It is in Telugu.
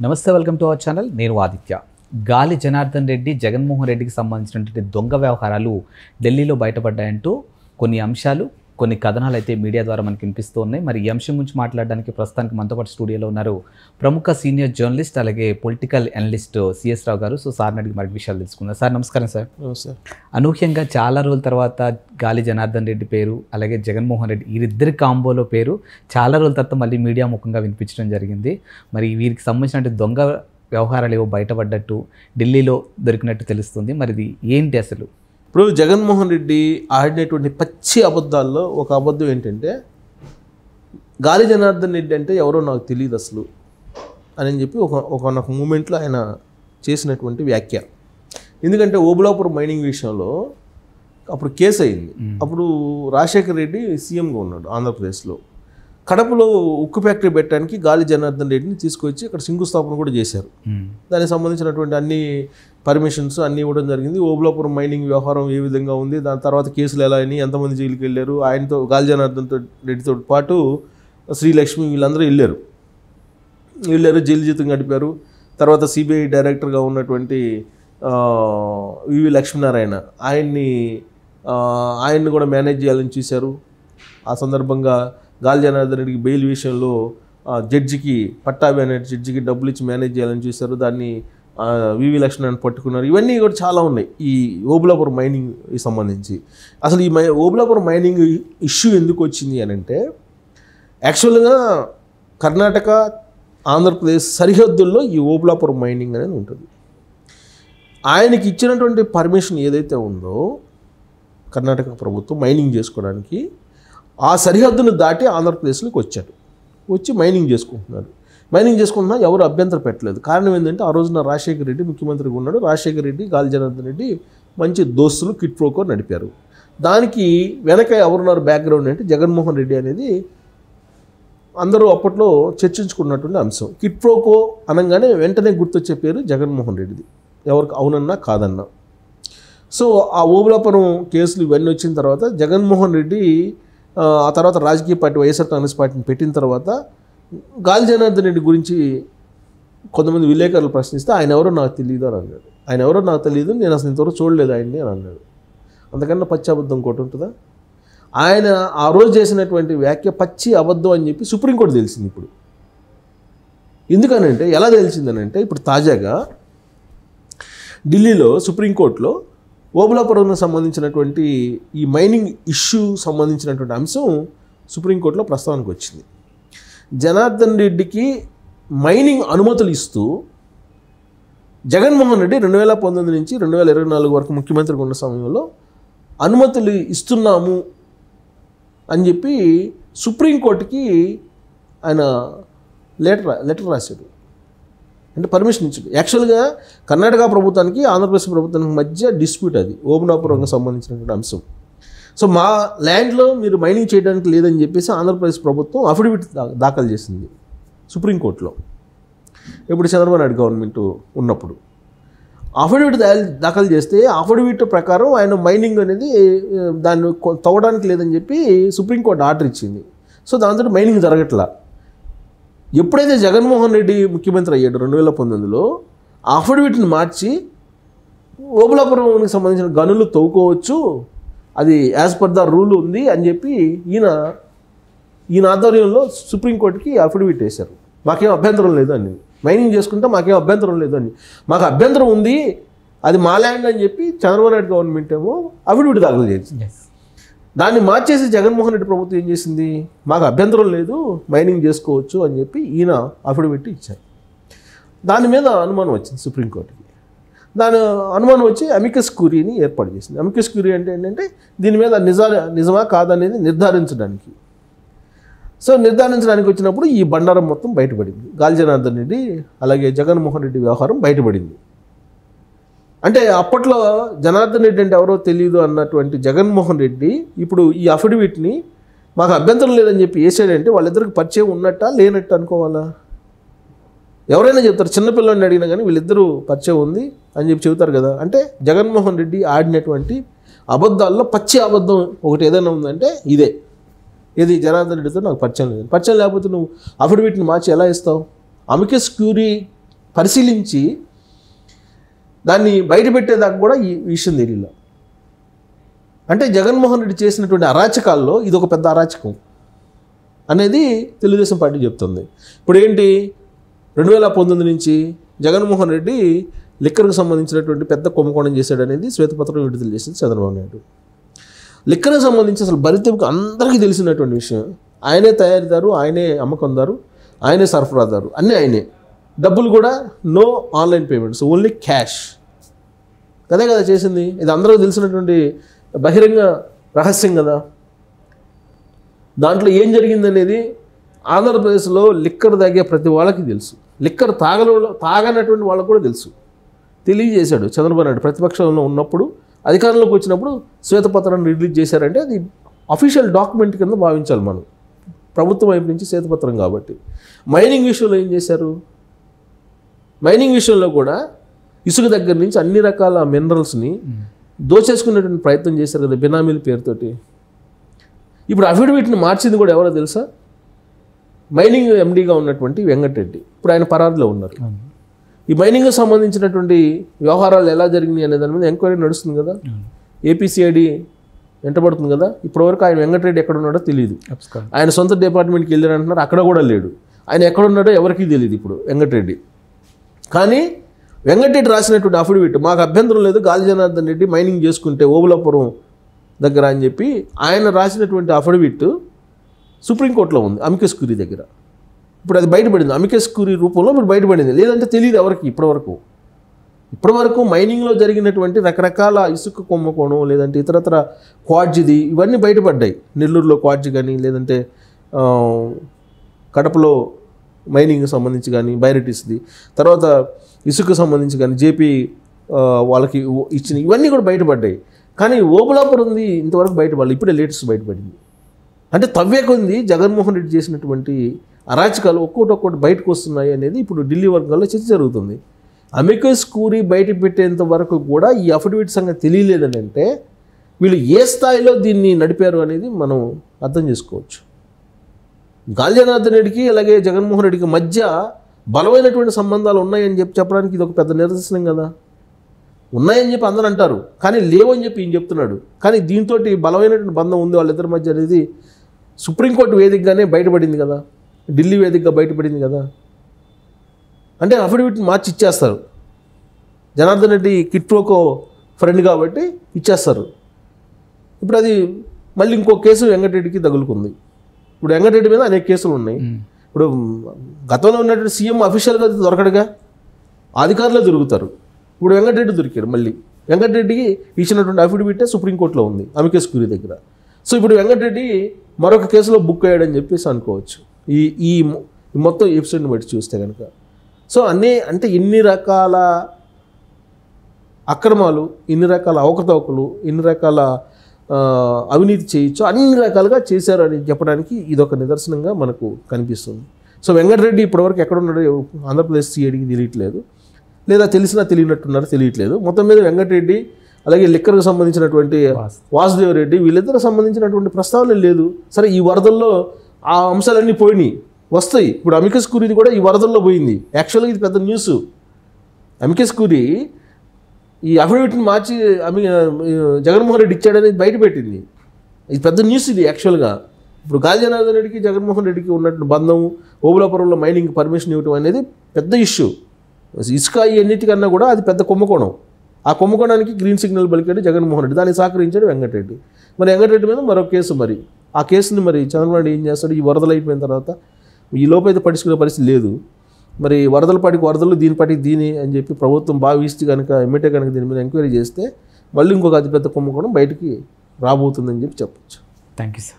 నమస్తే, వెల్కమ్ టు అవర్ ఛానల్. నేను ఆదిత్య. గాలి జనార్దన్ రెడ్డి, జగన్మోహన్ రెడ్డికి సంబంధించినటువంటి దొంగ వ్యవహారాలు ఢిల్లీలో బయటపడ్డాయంటూ కొన్ని అంశాలు, కొన్ని కథనాలు అయితే మీడియా ద్వారా మనకి వినిపిస్తూ ఉన్నాయి. మరి ఈ అంశం గురించి మాట్లాడడానికి ప్రస్తుతానికి మనతో పాటు స్టూడియోలో ఉన్నారు ప్రముఖ సీనియర్ జర్నలిస్ట్, అలాగే పొలిటికల్ అనలిస్ట్ సిఎస్ రావు గారు. సో సార్ని అడిగి మరి విషయాలు తెలుసుకుందాం. సార్ నమస్కారం. సార్ నమస్తే. అనూహ్యంగా చాలా రోజుల తర్వాత గాలి జనార్దన్ రెడ్డి పేరు, అలాగే జగన్మోహన్ రెడ్డి, వీరిద్దరి కాంబోలో పేరు చాలా రోజుల తర్వాత మళ్ళీ మీడియా ముఖంగా వినిపించడం జరిగింది. మరి వీరికి సంబంధించిన దొంగ వ్యవహారాలు ఏవో బయటపడ్డట్టు ఢిల్లీలో దొరికినట్టు తెలుస్తుంది. మరి ఇది ఏంటి అసలు? ఇప్పుడు జగన్మోహన్ రెడ్డి ఆడినటువంటి పచ్చి అబద్ధాల్లో ఒక అబద్ధం ఏంటంటే, గాలి జనార్దన్ రెడ్డి అంటే ఎవరో నాకు తెలియదు అసలు అని చెప్పి ఒక మూమెంట్లో ఆయన చేసినటువంటి వ్యాఖ్య. ఎందుకంటే ఓబులాపురం మైనింగ్ విషయంలో అప్పుడు కేసు అయింది. అప్పుడు రాజశేఖర రెడ్డి సీఎంగా ఉన్నాడు ఆంధ్రప్రదేశ్లో. కడపలో ఉక్కు ఫ్యాక్టరీ పెట్టడానికి గాలి జనార్దన్ రెడ్డిని తీసుకొచ్చి అక్కడ శంకుస్థాపన కూడా చేశారు. దానికి సంబంధించినటువంటి అన్ని పర్మిషన్స్ అన్నీ ఇవ్వడం జరిగింది. ఓబులాపురం మైనింగ్ వ్యవహారం ఏ విధంగా ఉంది, దాని తర్వాత కేసులు ఎలా అయినాయి, ఎంతమంది జైలుకి వెళ్ళారు, ఆయనతో గాలి జనార్దన్ రెడ్డితో పాటు శ్రీలక్ష్మి వీళ్ళందరూ వెళ్ళారు, జైలు జీతం గడిపారు. తర్వాత సిబిఐ డైరెక్టర్గా ఉన్నటువంటి వివి లక్ష్మీనారాయణ ఆయన్ని కూడా మేనేజ్ చేయాలని చూశారు. ఆ సందర్భంగా గాలి జనార్దన్ రెడ్డికి బెయిల్ విషయంలో జడ్జికి పట్టాభి అనే జడ్జికి డబ్బులు ఇచ్చి మేనేజ్ చేయాలని చూశారు. దాన్ని వివి లక్ష్మణ్ పట్టుకున్నారు. ఇవన్నీ కూడా చాలా ఉన్నాయి ఈ ఓబులాపురం మైనింగ్ సంబంధించి. అసలు ఈ ఓబులాపురం మైనింగ్ ఇష్యూ ఎందుకు వచ్చింది అని అంటే, యాక్చువల్గా కర్ణాటక ఆంధ్రప్రదేశ్ సరిహద్దుల్లో ఈ ఓబులాపురం మైనింగ్ అనేది ఉంటుంది. ఆయనకి ఇచ్చినటువంటి పర్మిషన్ ఏదైతే ఉందో కర్ణాటక ప్రభుత్వం మైనింగ్ చేసుకోవడానికి, ఆ సరిహద్దును దాటి ఆంధ్రప్రదేశ్లోకి వచ్చి మైనింగ్ చేసుకుంటున్నా ఎవరు అభ్యంతరం పెట్టలేదు. కారణం ఏంటంటే, ఆ రోజున రాజశేఖర రెడ్డి ముఖ్యమంత్రిగా ఉన్నాడు. రాజశేఖర రెడ్డి, గాలి జనార్దన్ రెడ్డి మంచి దోస్తులు, కిట్ ప్రోకో నడిపారు. దానికి వెనక ఎవరున్నారు బ్యాక్గ్రౌండ్ అంటే జగన్మోహన్ రెడ్డి అనేది అందరూ అప్పట్లో చర్చించుకున్నటువంటి అంశం. కిట్ ప్రోకో అనగానే వెంటనే గుర్తొచ్చే పేరు జగన్మోహన్ రెడ్డిది, ఎవరికి అవునన్నా కాదన్నా. సో ఆ ఓబులాపురం కేసులు ఇవన్నీ వచ్చిన తర్వాత జగన్మోహన్ రెడ్డి ఆ తర్వాత రాజకీయ పార్టీ వైఎస్ఆర్ కాంగ్రెస్ పార్టీని పెట్టిన తర్వాత గాలి జనార్దన్ రెడ్డి గురించి కొంతమంది విలేకరులు ప్రశ్నిస్తే ఆయన ఎవరో నాకు తెలియదు అని అన్నాడు. ఆయన ఎవరో నాకు తెలియదు, నేను అసలు ఇంతవరకు చూడలేదు ఆయన్ని అని అన్నాడు. అంతకన్నా పచ్చి అబద్ధం ఇంకోటి ఉంటుందా? ఆయన ఆ రోజు చేసినటువంటి వ్యాఖ్య పచ్చి అబద్ధం అని చెప్పి సుప్రీంకోర్టు తెలిసింది. ఇప్పుడు ఎందుకనంటే, ఎలా తెలిసిందనంటే, ఇప్పుడు తాజాగా ఢిల్లీలో సుప్రీంకోర్టులో ఓబులాపురం సంబంధించినటువంటి ఈ మైనింగ్ ఇష్యూ సంబంధించినటువంటి అంశం సుప్రీంకోర్టులో ప్రస్తావనకు వచ్చింది. జనార్దన్ రెడ్డికి మైనింగ్ అనుమతులు ఇస్తూ జగన్మోహన్ రెడ్డి 2019 నుంచి 2024 వరకు ముఖ్యమంత్రిగా ఉన్న సమయంలో అనుమతులు ఇస్తున్నాము అని చెప్పి సుప్రీంకోర్టుకి ఆయన లెటర్ రాశాడు. అంటే పర్మిషన్ ఇచ్చాడు. యాక్చువల్గా కర్ణాటక ప్రభుత్వానికి ఆంధ్రప్రదేశ్ ప్రభుత్వానికి మధ్య డిస్ప్యూట్ అది ఓబులాపురంకి సంబంధించినటువంటి అంశం. సో మా ల్యాండ్లో మీరు మైనింగ్ చేయడానికి లేదని చెప్పేసి ఆంధ్రప్రదేశ్ ప్రభుత్వం అఫిడవిట్ దాఖలు చేసింది సుప్రీంకోర్టులో. ఇప్పుడు చంద్రబాబు నాయుడు గవర్నమెంట్ ఉన్నప్పుడు అఫిడవిట్ దాఖలు చేస్తే అఫిడవిట్ ప్రకారం ఆయన మైనింగ్ అనేది దాన్ని తవ్వడానికి లేదని చెప్పి సుప్రీంకోర్టు ఆర్డర్ ఇచ్చింది. సో దాంతో మైనింగ్ జరగట్లా. ఎప్పుడైతే జగన్మోహన్ రెడ్డి ముఖ్యమంత్రి అయ్యాడు 2019లో, ఆ అఫిడవిట్ని మార్చి ఓబులాపురంకి సంబంధించిన గనులు తవ్వుకోవచ్చు, అది యాజ్ పర్ ద రూల్ ఉంది అని చెప్పి ఈయన ఆధ్వర్యంలో సుప్రీంకోర్టుకి అఫిడవిట్ వేశారు. మాకేం అభ్యంతరం లేదు అని, మైనింగ్ చేసుకుంటే మాకేం అభ్యంతరం లేదు అని. మాకు అభ్యంతరం ఉంది, అది మా ల్యాండ్ అని చెప్పి చంద్రబాబు నాయుడు గవర్నమెంట్ ఏమో అఫిడవిట్ దాఖలు చేసింది. దాన్ని మార్చేసి జగన్మోహన్ రెడ్డి ప్రభుత్వం ఏం చేసింది, మాకు అభ్యంతరం లేదు, మైనింగ్ చేసుకోవచ్చు అని చెప్పి ఈయన అఫిడవిట్ ఇచ్చారు. దాని మీద అనుమానం వచ్చింది సుప్రీంకోర్టుకి. దాని అనుమానం వచ్చి అమికస్ క్యూరీని ఏర్పాటు చేసింది. అమికస్ క్యూరీ అంటే ఏంటంటే, దీని మీద నిజమా కాదనేది నిర్ధారించడానికి. సో నిర్ధారించడానికి వచ్చినప్పుడు ఈ బండారం మొత్తం బయటపడింది. గాలి జనార్దన్ రెడ్డి అలాగే జగన్మోహన్ రెడ్డి వ్యవహారం బయటపడింది. అంటే అప్పట్లో జనార్దన్ రెడ్డి అంటే ఎవరో తెలియదు అన్నటువంటి జగన్మోహన్ రెడ్డి ఇప్పుడు ఈ అఫిడవిట్ని మాకు అభ్యంతరం లేదని చెప్పి వేసాడంటే వాళ్ళిద్దరికి పరిచయం ఉన్నట్ట లేనట్టు అనుకోవాలా? ఎవరైనా చెప్తారు, చిన్నపిల్లల్ని అడిగినా కానీ వీళ్ళిద్దరూ పరిచయం ఉంది అని చెప్పి చెబుతారు కదా. అంటే జగన్మోహన్ రెడ్డి ఆడినటువంటి అబద్ధాల్లో పచ్చి అబద్ధం ఒకటి ఏదైనా ఉందంటే ఇదే. ఇది జనార్దన్ రెడ్డితో నాకు పరిచయం లేదు. పరిచయం లేకపోతే నువ్వు అఫిడవిట్ని మార్చి ఎలా ఇస్తావు? అమికస్ క్యూరీ పరిశీలించి దాన్ని బయటపెట్టేదాకా కూడా ఈ విషయం తెలియదు. అంటే జగన్మోహన్ రెడ్డి చేసినటువంటి అరాచకాల్లో ఇది ఒక పెద్ద అరాచకం అనేది తెలుగుదేశం పార్టీ చెప్తుంది. ఇప్పుడు ఏంటి, 2019 నుంచి జగన్మోహన్ రెడ్డి లిక్కర్కు సంబంధించినటువంటి పెద్ద కుంభకోణం చేశాడు అనేది శ్వేతపత్రం విడుదల చేసింది చంద్రబాబు నాయుడు. లిక్కర్కి సంబంధించి అసలు భరితెంకు అందరికీ తెలిసినటువంటి విషయం. ఆయనే తయారీదారు, ఆయనే అమ్మకందారు, ఆయనే సరఫరాదారు, అన్నీ ఆయనే. డబ్బులు కూడా no online payments, only cash. అదే కదా చేసింది. ఇది అందరికీ తెలిసినటువంటి బహిరంగ రహస్యం కదా. దాంట్లో ఏం జరిగిందనేది ఆంధ్రప్రదేశ్లో లిక్కర్ తాగే ప్రతి వాళ్ళకి తెలుసు, లిక్కర్ తాగనటువంటి వాళ్ళకు కూడా తెలుసు. తెలియజేశాడు చంద్రబాబు నాయుడు ప్రతిపక్షంలో ఉన్నప్పుడు. అధికారంలోకి వచ్చినప్పుడు శ్వేతపత్రాన్ని రిలీజ్ చేశారంటే అది అఫీషియల్ డాక్యుమెంట్ కింద భావించాలి మనం, ప్రభుత్వం వైపు నుంచి శ్వేతపత్రం కాబట్టి. మైనింగ్ విషయంలో ఏం చేశారు, మైనింగ్ విషయంలో కూడా ఇసుక దగ్గర నుంచి అన్ని రకాల మినరల్స్ని దోచేసుకునేటువంటి ప్రయత్నం చేశారు కదా బినామీల పేరుతోటి. ఇప్పుడు అఫిడవిట్ని మార్చింది కూడా ఎవరో తెలుసా, మైనింగ్ ఎండీగా ఉన్నటువంటి వెంకటరెడ్డి. ఇప్పుడు ఆయన పరారీలో ఉన్నారు. ఈ మైనింగ్కి సంబంధించినటువంటి వ్యవహారాలు ఎలా జరిగినాయి అనే దాని మీద ఎంక్వైరీ నడుస్తుంది కదా, ఏపీసీఐడి వెంటబడుతుంది కదా. ఇప్పటివరకు ఆయన వెంకటరెడ్డి ఎక్కడ ఉన్నాడో తెలియదు. ఆయన సొంత డిపార్ట్మెంట్కి వెళ్ళారంటున్నారు, అక్కడ కూడా లేడు. ఆయన ఎక్కడున్నాడో ఎవరికీ తెలియదు ఇప్పుడు వెంకటరెడ్డి. కానీ వెంకటరెడ్డి రాసినటువంటి అఫిడవిట్, మాకు అభ్యంతరం లేదు గాలి జనార్దన్ రెడ్డి మైనింగ్ చేసుకుంటే ఓబులాపురం దగ్గర అని చెప్పి ఆయన రాసినటువంటి అఫిడవిట్ సుప్రీంకోర్టులో ఉంది, అమికస్ క్యూరీ దగ్గర. ఇప్పుడు అది బయటపడింది, అమికస్ క్యూరీ రూపంలో ఇప్పుడు బయటపడింది. లేదంటే తెలియదు ఎవరికి ఇప్పటివరకు మైనింగ్లో జరిగినటువంటి రకరకాల ఇసుక కుంభకోణం, లేదంటే ఇతరత్ర క్వాడ్జిది ఇవన్నీ బయటపడ్డాయి. నెల్లూరులో క్వాడ్జి కానీ, లేదంటే కడపలో మైనింగ్కి సంబంధించి కానీ బైరటిస్ది, తర్వాత ఇసుకు సంబంధించి కానీ జేపీ వాళ్ళకి ఇచ్చిన ఇవన్నీ కూడా బయటపడ్డాయి. కానీ ఓబులాపురంది ఇంతవరకు బయటపడలేదు, ఇప్పుడే లేటెస్ట్ బయటపడింది. అంటే తవ్వేకొంది జగన్మోహన్ రెడ్డి చేసినటువంటి అరాచకాలు ఒక్కొక్కటి బయటకు వస్తున్నాయి అనేది ఇప్పుడు ఢిల్లీ వర్గాల్లో చర్చ జరుగుతుంది. అమికస్ క్యూరీ బయట పెట్టేంత వరకు కూడా ఈ అఫిడవిట్ సంగతి తెలియలేదని అంటే వీళ్ళు ఏ స్థాయిలో దీన్ని నడిపారు అనేది మనం అర్థం చేసుకోవచ్చు. గాలి జనార్దన్ రెడ్డికి అలాగే జగన్మోహన్ రెడ్డికి మధ్య బలమైనటువంటి సంబంధాలు ఉన్నాయని చెప్పడానికి ఇది ఒక పెద్ద నిదర్శనం కదా. ఉన్నాయని చెప్పి అందరూ అంటారు, కానీ లేవని చెప్పి ఈయన చెప్తున్నాడు. కానీ దీంతో బలమైనటువంటి బంధం ఉంది వాళ్ళిద్దరి మధ్య అనేది సుప్రీంకోర్టు వేదికగానే బయటపడింది కదా, ఢిల్లీ వేదికగా బయటపడింది కదా. అంటే అఫిడవిట్ని మార్చి ఇచ్చేస్తారు. జనార్దన్ రెడ్డి కిట్ప్రోకో ఫ్రెండ్ కాబట్టి ఇచ్చేస్తారు. ఇప్పుడు అది మళ్ళీ ఇంకో కేసు వెంకటరెడ్డికి తగులుకుంది. ఇప్పుడు వెంకటరెడ్డి మీద అనేక కేసులు ఉన్నాయి. ఇప్పుడు గతంలో ఉన్నటువంటి సీఎం అఫీషియల్గా దొరకడుగా, అధికారులు దొరుకుతారు. ఇప్పుడు వెంకటరెడ్డి దొరికారు. మళ్ళీ వెంకటరెడ్డికి ఇచ్చినటువంటి అఫిడవిట్ సుప్రీంకోర్టులో ఉంది అమికస్ క్యూరీ దగ్గర. సో ఇప్పుడు వెంకటరెడ్డి మరొక కేసులో బుక్ అయ్యాడని చెప్పేసి అనుకోవచ్చు ఈ మొత్తం ఎపిసోడ్ని బట్టి చూస్తే కనుక. సో అంటే ఇన్ని రకాల అక్రమాలు, ఇన్ని రకాల అవకతవకలు, ఇన్ని రకాల అవినీతి చేయొచ్చు, అన్ని రకాలుగా చేశారు అని చెప్పడానికి ఇదొక నిదర్శనంగా మనకు కనిపిస్తుంది. సో వెంకటరెడ్డి ఇప్పటివరకు ఎక్కడున్నాడో ఆంధ్రప్రదేశ్ సిఐడికి తెలియట్లేదు, లేదా తెలిసినా తెలియనట్టున్నారో తెలియట్లేదు. మొత్తం మీద వెంకటరెడ్డి అలాగే లిక్కర్కి సంబంధించినటువంటి వాసుదేవ్ రెడ్డి వీళ్ళిద్దరికి సంబంధించినటువంటి ప్రస్తావన లేదు. సరే, ఈ వరదల్లో ఆ అంశాలన్నీ పోయినాయి, వస్తాయి. ఇప్పుడు అమికస్ క్యూరీది కూడా ఈ వరదల్లో పోయింది. యాక్చువల్గా ఇది పెద్ద న్యూస్. అమికస్ క్యూరీ ఈ అఫిడవిట్ని మార్చి జగన్మోహన్ రెడ్డి ఇచ్చాడనేది బయటపెట్టింది. ఇది పెద్ద న్యూస్ ఇది యాక్చువల్గా. ఇప్పుడు గాలి జనార్దన్ రెడ్డికి జగన్మోహన్ రెడ్డికి ఉన్నటువంటి బంధం, ఓబులాపురంలో మైనింగ్ పర్మిషన్ ఇవ్వడం అనేది పెద్ద ఇష్యూ. ఇసుక అన్నిటికన్నా కూడా అది పెద్ద కుంభకోణం. ఆ కుంభకోణానికి గ్రీన్ సిగ్నల్ పలికాడు జగన్మోహన్ రెడ్డి, దాన్ని సహకరించాడు వెంకటరెడ్డి. మరి వెంకటరెడ్డి మీద మరో కేసు, మరి ఆ కేసుని మరి చంద్రబాబు నాయుడు ఏం చేస్తాడు? ఈ వరదలు అయిపోయిన తర్వాత ఈ లోపైతే పట్టించుకునే పరిస్థితి లేదు. మరి వరదల పాటికి వరదలు, దీని పాటికి దీని అని చెప్పి ప్రభుత్వం భావిస్తే కనుక ఎమ్మెల్యే కనుక దీని మీద ఎంక్వైరీ చేస్తే మళ్ళీ ఇంకొక అతిపెద్ద కుంభకోణం బయటికి రాబోతుందని చెప్పి చెప్పచ్చు. Thank you sir.